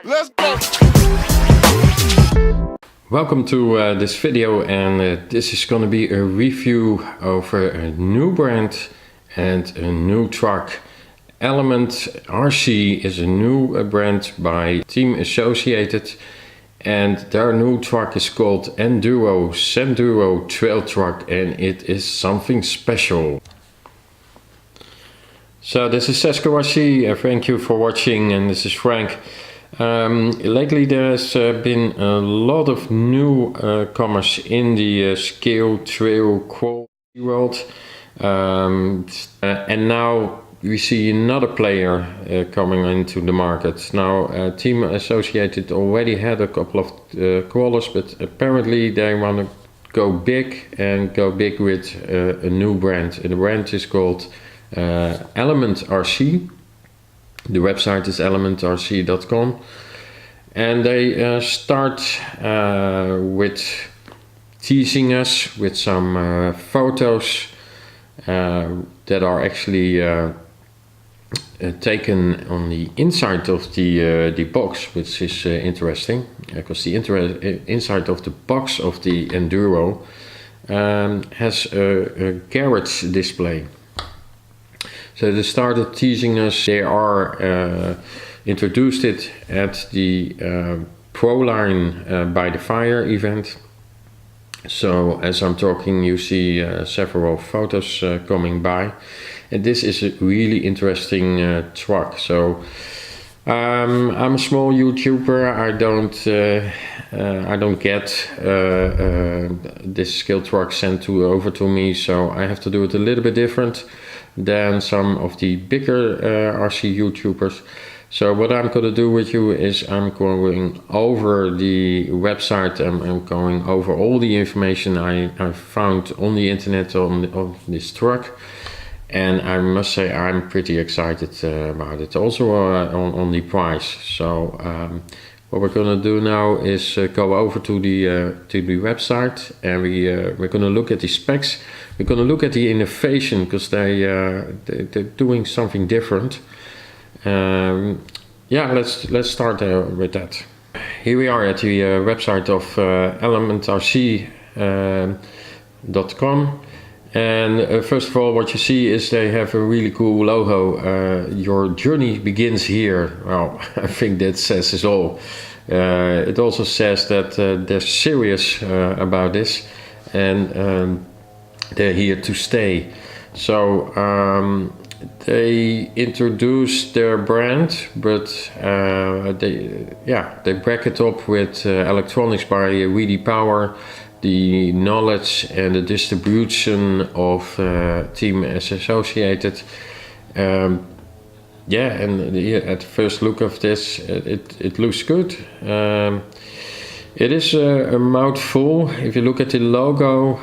Let's go. Welcome to this video, and this is going to be a review over a new brand and a new truck. Element RC is a new brand by Team Associated, and their new truck is called Enduro Sendero Trail Truck, and it is something special. So this is Cesco RC, thank you for watching, and this is Frank. Lately there's been a lot of new comers in the scale trail quality world, and now we see another player coming into the market. Now Team Associated already had a couple of crawlers, but apparently they want to go big with a new brand, and the brand is called Element RC. The website is elementrc.com, and they start with teasing us with some photos that are actually taken on the inside of the box, which is interesting, because the inside of the box of the Enduro has a garage display. So they started teasing us. They are introduced it at the Proline by the Fire event. So as I'm talking, you see several photos coming by, and this is a really interesting truck. So I'm a small YouTuber. I don't get this scale truck sent over to me, so I have to do it a little bit different than some of the bigger RC YouTubers. So what I'm going to do with you is I'm going over the website, and I'm going over all the information I found on the internet on this truck, and I must say I'm pretty excited about it, also on the price. So what we're going to do now is go over to the website, and we're going to look at the specs. We're going to look at the innovation, because they're doing something different. Yeah, let's start with that. Here we are at the website of elementrc.com, and first of all, what you see is they have a really cool logo. Your journey begins here. Well, I think that says it all. It also says that they're serious about this, and they're here to stay. So they introduced their brand, but they back it up with electronics by really power, the knowledge and the distribution of Team Associated. Yeah, and at the first look of this, it looks good. It is a mouthful. If you look at the logo,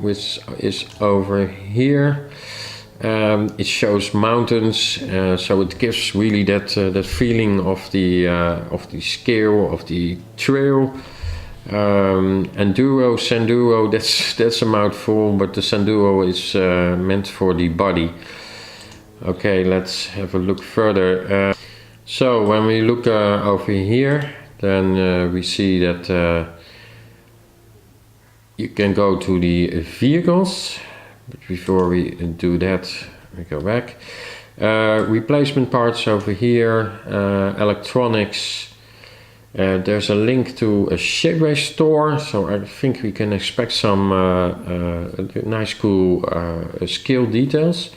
which is over here, it shows mountains, so it gives really that feeling of the scale of the trail. Enduro, Senduro, that's a mouthful, but the Senduro is meant for the body. Okay, let's have a look further. So when we look over here, then we see that you can go to the vehicles, but before we do that, we go back. Replacement parts over here, electronics. There's a link to a Shipway store, so I think we can expect some nice cool scale details.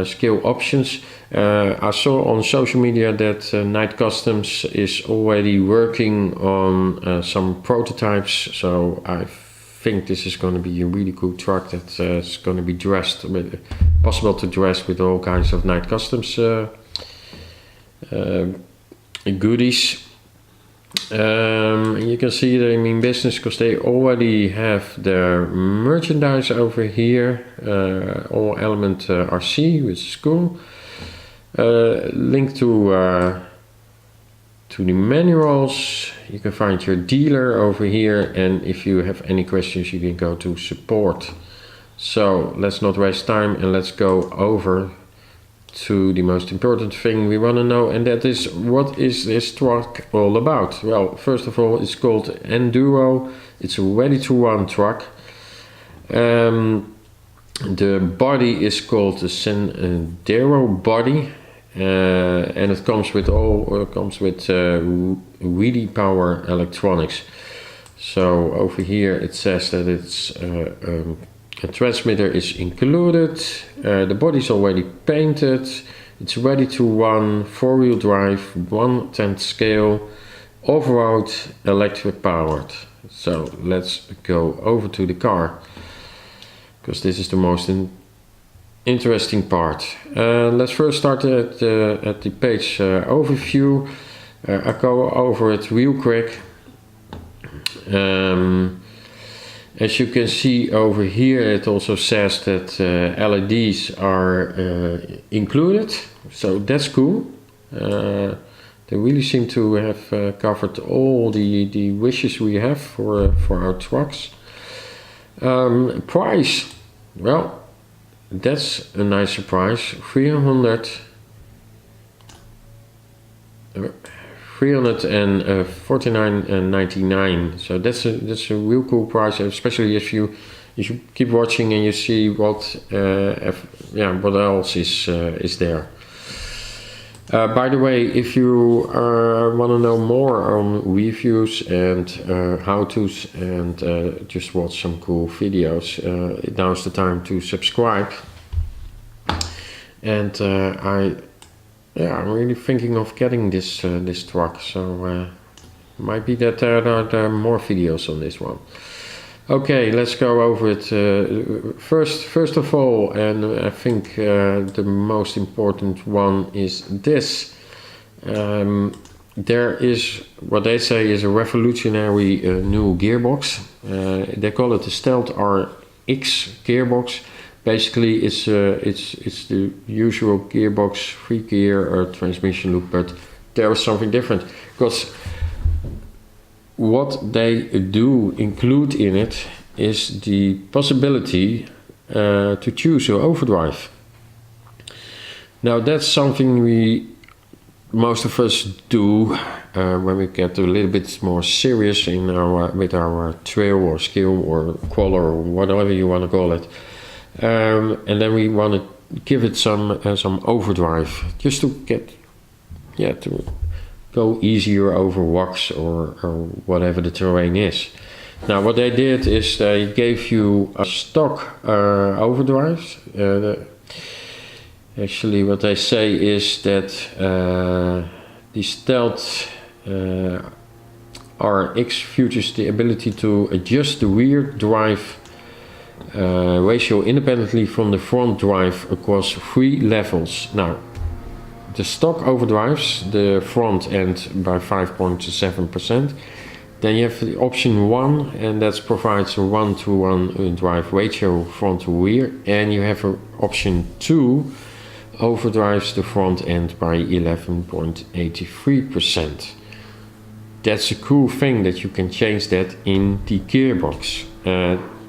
Scale options. I saw on social media that Night Customs is already working on some prototypes, so I think this is going to be a really cool truck that is going to be dressed with, possible to dress with all kinds of Night Customs goodies. You can see they mean business, because they already have their merchandise over here, all Element RC, which is cool. Link to the manuals. You can find your dealer over here, and if you have any questions you can go to support. So let's not waste time, and let's go over to the most important thing we want to know, and that is, what is this truck all about? Well, first of all, it's called Enduro. It's a ready-to-run truck. The body is called the Sendero body, and it comes with really power electronics. So over here it says that it's a transmitter is included. The body is already painted. It's ready to run, 4-wheel drive, 1/10 scale, off-road, electric powered. So let's go over to the car, because this is the most interesting part. Let's first start at the page overview. I'll go over it real quick. As you can see over here, it also says that LEDs are included, so that's cool. They really seem to have covered all the wishes we have for our trucks. Price, well, that's a nice surprise. 349.99. So that's a real cool price, especially if you keep watching and you see what else is there. By the way, if you want to know more on reviews and how-tos and just watch some cool videos, now's the time to subscribe. And I'm really thinking of getting this truck, so might be that there are more videos on this one. Okay, let's go over it. First of all, and I think the most important one is this. There is what they say is a revolutionary new gearbox. They call it the Stealth RX gearbox. Basically, it's the usual gearbox, 3-gear transmission loop, but there is something different, because what they do include in it is the possibility to choose your overdrive. Now that's something most of us do when we get a little bit more serious with our trail or skill or crawler or whatever you want to call it. And then we want to give it some overdrive, just to to go easier over rocks or whatever the terrain is. Now what they did is they gave you a stock overdrive. Actually what they say is that the Stealth RX features the ability to adjust the rear drive ratio independently from the front drive across 3 levels. Now, the stock overdrives the front end by 5.7%. Then you have the option 1, and that provides a 1-to-1 drive ratio front to rear. And you have option 2, overdrives the front end by 11.83%. That's a cool thing that you can change that in the gearbox.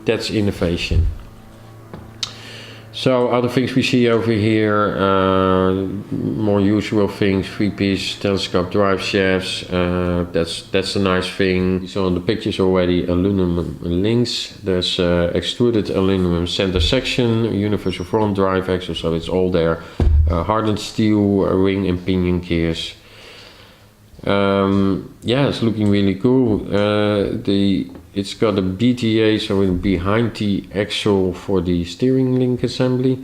That's innovation. So other things we see over here, more usual things, 3-piece telescope drive shafts, that's a nice thing. You saw in the pictures already aluminum links. There's extruded aluminum center section, universal front drive axle, so it's all there. Hardened steel ring and pinion gears. It's looking really cool. It's got a BTA, so in behind the axle for the steering link assembly.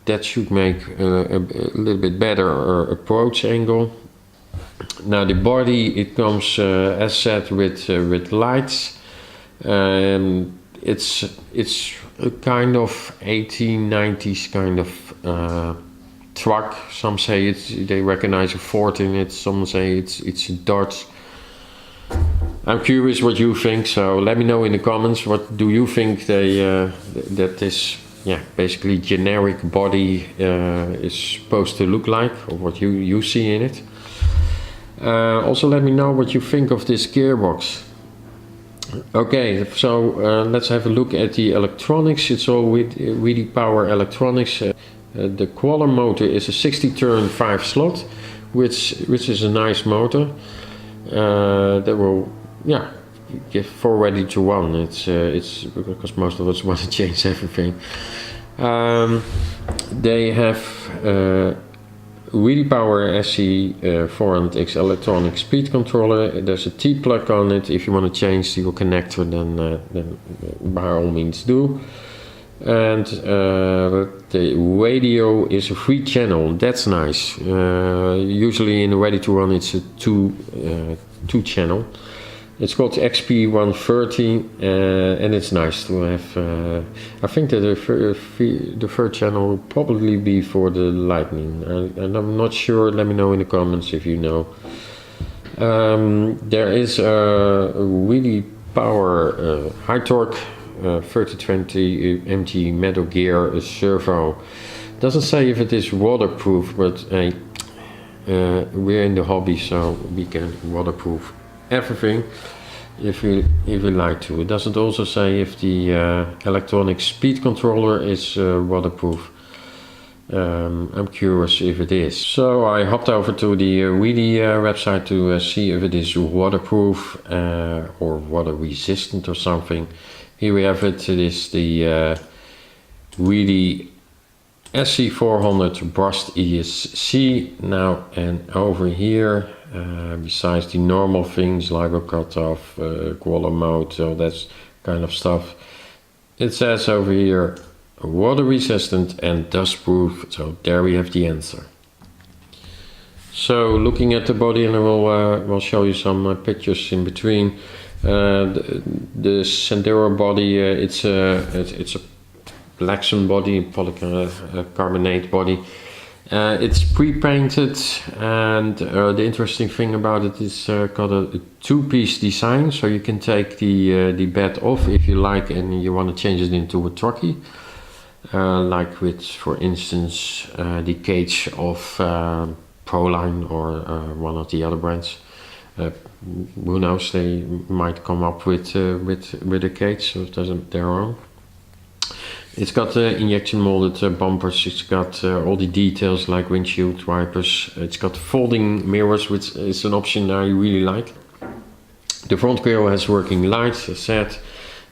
That should make a little bit better approach angle. Now the body, it comes as said with lights. It's a kind of 1890s kind of truck. Some say they recognize a Ford in it. Some say it's a Dodge. I'm curious what you think, so let me know in the comments. What do you think that this basically generic body is supposed to look like, or what you see in it? Also let me know what you think of this gearbox. Okay, so let's have a look at the electronics. It's all with really power electronics. The Qualler motor is a 60 turn 5 slot, which is a nice motor. That will, yeah, give 4 ready to run. It's because most of us want to change everything. They have really power RC 400X electronic speed controller. There's a T-plug on it. If you want to change your connector, then by all means do. And the radio is a 3-channel. That's nice. Usually in the ready to run it's a 2-channel. It's called XP130, and it's nice to have. I think that the third channel will probably be for the Lightning, and I'm not sure. Let me know in the comments if you know. There is a really power high torque 3020 MG metal gear servo. Doesn't say if it is waterproof, but we're in the hobby, so we can waterproof everything if we like to. It doesn't also say if the electronic speed controller is waterproof. I'm curious if it is. So I hopped over to the Wheelie website to see if it is waterproof or water resistant or something. Here we have it. It is the Wheelie SC400 brushed ESC. Now, and over here, besides the normal things like a cutoff, Qualler mode, so that's kind of stuff, it says over here water resistant and dust proof. So there we have the answer. So looking at the body, and I will show you some pictures in between. The Sendero body, it's a Lexan body, polycarbonate body. It's pre-painted, and the interesting thing about it is got a 2-piece design, so you can take the bed off if you like and you want to change it into a truckie, like with, for instance, the cage of Proline or one of the other brands. Who knows, they might come up with a cage, so it doesn't their own. It's got injection molded bumpers. It's got all the details like windshield wipers. It's got folding mirrors, which is an option I really like. The front grille has working lights, as said.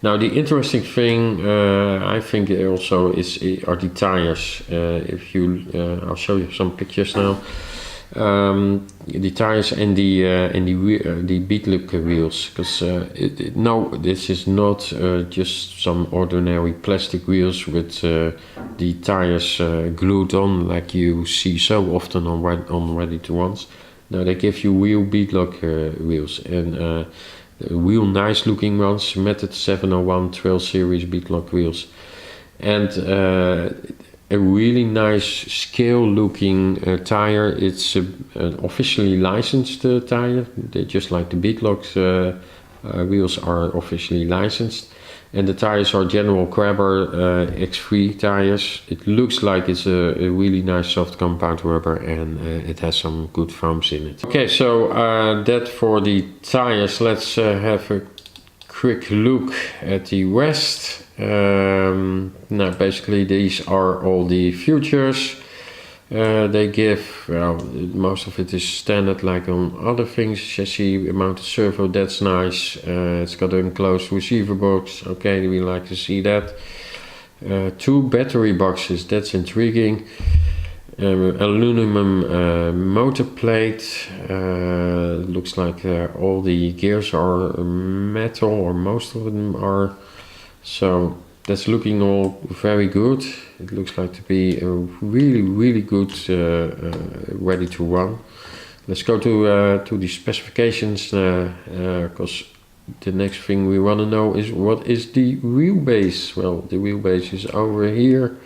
Now the interesting thing I think also are the tires. I'll show you some pictures now. The tires and the beadlock wheels, because no, this is not just some ordinary plastic wheels with the tires glued on like you see so often on ready to runs. Now they give you real beadlock wheels, and real nice looking ones, Method 701 Trail Series beadlock wheels, and a really nice scale looking tire. It's an officially licensed tire. They, just like the beadlock wheels are officially licensed, and the tires are General Grabber X3 tires. It looks like it's a really nice soft compound rubber, and it has some good foams in it. Okay, so that for the tires. Let's have a quick look at the rest. Now basically these are all the features they give. Well, most of it is standard like on other things. Chassis mounted servo, that's nice. It's got an enclosed receiver box. Okay, we like to see that. 2 battery boxes, that's intriguing. Aluminum motor plate. Looks like all the gears are metal, or most of them are. So that's looking all very good. It looks like to be a really good ready to run. Let's go to the specifications, because the next thing we want to know is what is the wheelbase. Well, the wheelbase is over here.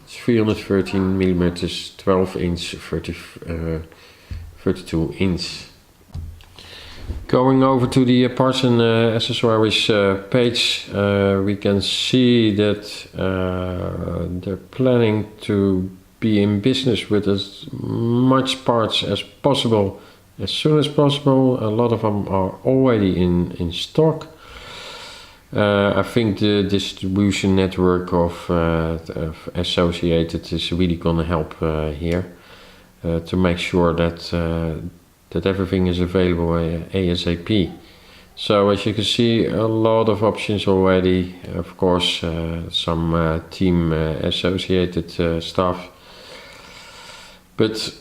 It's 313 millimeters, 12 inch, 32 inch. Going over to the parts and accessories page, we can see that they're planning to be in business with as much parts as possible, as soon as possible. A lot of them are already in stock. I think the distribution network of Associated is really going to help here to make sure that that everything is available ASAP. So as you can see, a lot of options already. Of course, some team Associated stuff, but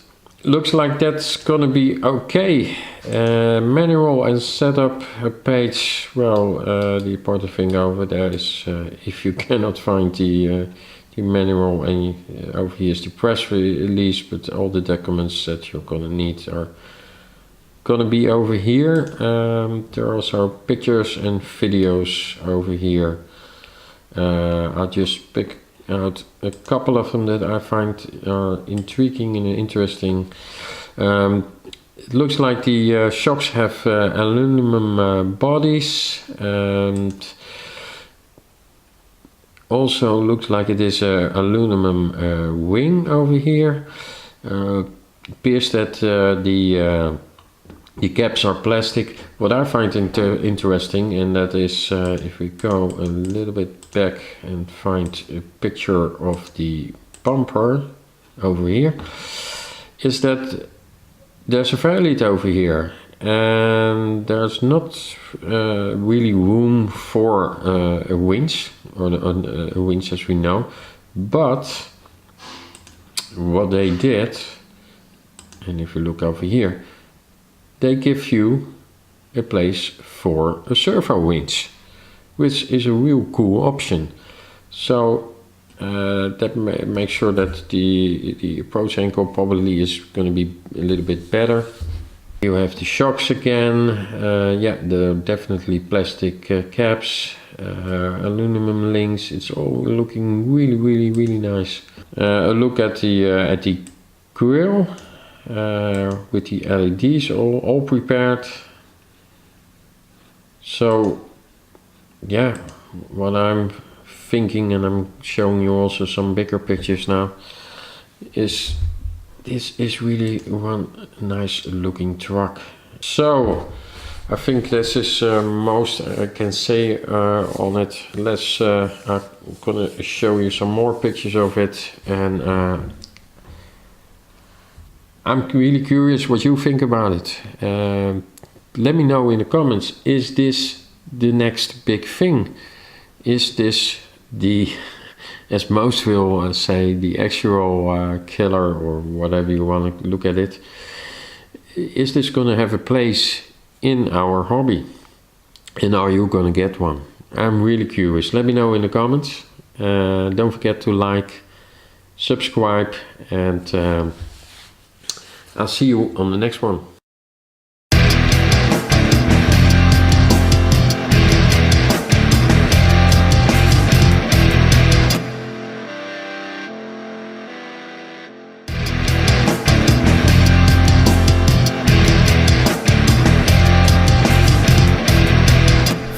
looks like that's gonna be okay. Manual and setup page. Well, the important thing over there is if you cannot find the manual, and over here is the press release, but all the documents that you're gonna need are gonna be over here. There are also pictures and videos over here. I'll just pick out a couple of them that I find intriguing and interesting. It looks like the shocks have aluminum bodies, and also looks like it is a aluminum wing over here. Appears that the caps are plastic. What I find interesting, and that is if we go a little bit back and find a picture of the bumper over here, is that there's a fairlead over here, and there's not really room for a winch, or a winch as we know. But what they did, and if you look over here, they give you a place for a servo winch, which is a real cool option. So that makes sure that the approach angle probably is going to be a little bit better. You have the shocks again. Yeah, the definitely plastic caps, aluminum links. It's all looking really nice. A look at the grill. With the LEDs all prepared. So yeah, what I'm thinking, and I'm showing you also some bigger pictures now, is this is really one nice looking truck. So I think this is most I can say on it. Let's I'm gonna show you some more pictures of it, and I'm really curious what you think about it. Let me know in the comments. Is this the next big thing? Is this the, as most will say, the actual killer, or whatever you want to look at it? Is this going to have a place in our hobby? And are you going to get one? I'm really curious. Let me know in the comments. Don't forget to like, subscribe, and I'll see you on the next one.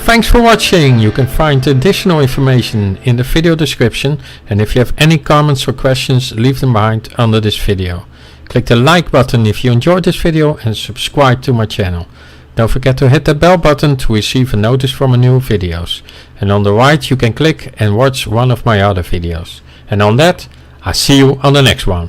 Thanks for watching. You can find additional information in the video description, and if you have any comments or questions, leave them behind under this video. Click the like button if you enjoyed this video, and subscribe to my channel. Don't forget to hit the bell button to receive a notice for my new videos. And on the right you can click and watch one of my other videos. And on that, I'll see you on the next one.